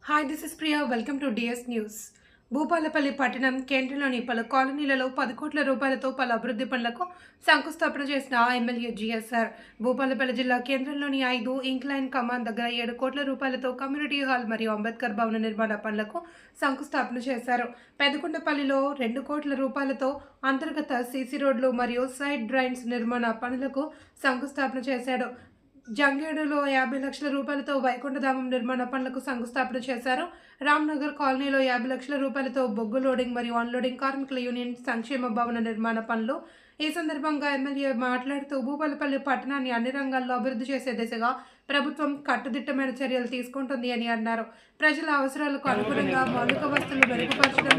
Hi this is Priya welcome to DS news. Bhupalpally పట్టణం కేంద్రంలోని పలు కాలనీలలో 10 కోట్ల రూపాయలతో పలు అభివృద్ధి పనులకు శంకుస్థాపన చేసిన ఎమ్మెల్యే జిఎస్ఆర్. భూపాలపల్లి జిల్లా కేంద్రంలోని 5 ఇంక్లైన్ కమాన్ దగ్గర 7 కోట్ల రూపాయలతో కమ్యూనిటీ హాల్ మరియు అంబేద్కర్ భవన నిర్మాణ పనులకు శంకుస్థాపన చేశారు. పెదకొండపల్లిలో 2 కోట్ల రూపాయలతో అంతర్గత సీసీ రోడ్లు మరియు సైడ్ డ్రైన్స్ నిర్మాణ పనులకు శంకుస్థాపన చేశాడు. జంగేడులో 50 లక్షల రూపాయలతో వైకుంఠధామం నిర్మాణ పనులకు శంకుస్థాపన చేశారు. రామ్నగర్ కాలనీలో 50 లక్షల రూపాయలతో బొగ్గు లోడింగ్ మరియు అన్లోడింగ్ కార్మికుల యూనియన్ సంక్షేమ భవన నిర్మాణ పనులు. ఈ సందర్భంగా ఎమ్మెల్యే మాట్లాడుతూ భూపాలపల్లి పట్టణాన్ని అన్ని రంగాల్లో అభివృద్ధి చేసే దిశగా ప్రభుత్వం కట్టుదిట్టమైన చర్యలు తీసుకుంటుంది అని అన్నారు. ప్రజల అవసరాలకు అనుగుణంగా మౌలిక వసతులు మెరుగుపరచడం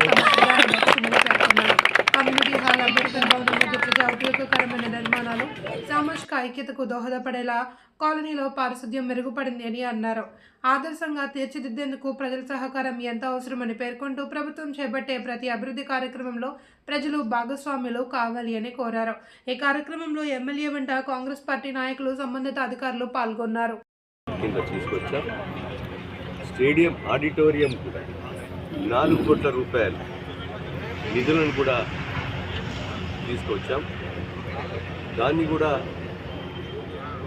కమ్యూనిటీ హాల్, అంబేద్కర్ భవనం వంటి ప్రజా ఉపయోగకరమైన నిర్మాణాలు సామాజిక ఐక్యతకు దోహదపడేలా కాలనీలో పారిశుద్ధ్యం మెరుగుపడింది అని అన్నారు. ఆదర్శంగా తీర్చిదిద్దేందుకు ప్రజల సహకారం ఎంతో అవసరమని పేర్కొంటూ ప్రభుత్వం చేపట్టే ప్రతి అభివృద్ధి కార్యక్రమంలో ప్రజలు భాగస్వాములు కావాలి అని కోరారు. ఈ కార్యక్రమంలో ఎమ్మెల్యే వెంట కాంగ్రెస్ పార్టీ నాయకులు, సంబంధిత అధికారులు పాల్గొన్నారు. స్టేడియం ఆడిటోరియం 4 కోట్ల రూపాయలు నిధులను కూడా తీసుకొచ్చాం. దాన్ని కూడా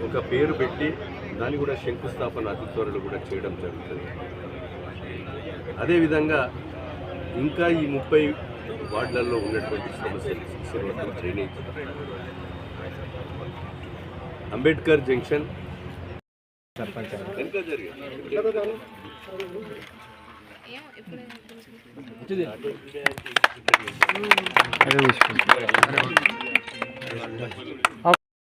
ఒక పేరు పెట్టి దాన్ని కూడా శంకుస్థాపన అతి త్వరలో కూడా చేయడం జరుగుతుంది. అదేవిధంగా ఇంకా ఈ 30 వార్డులలో ఉన్నటువంటి సమస్యలు డ్రైనేజ్, అంబేద్కర్ జంక్షన్ ఎంత జరిగింది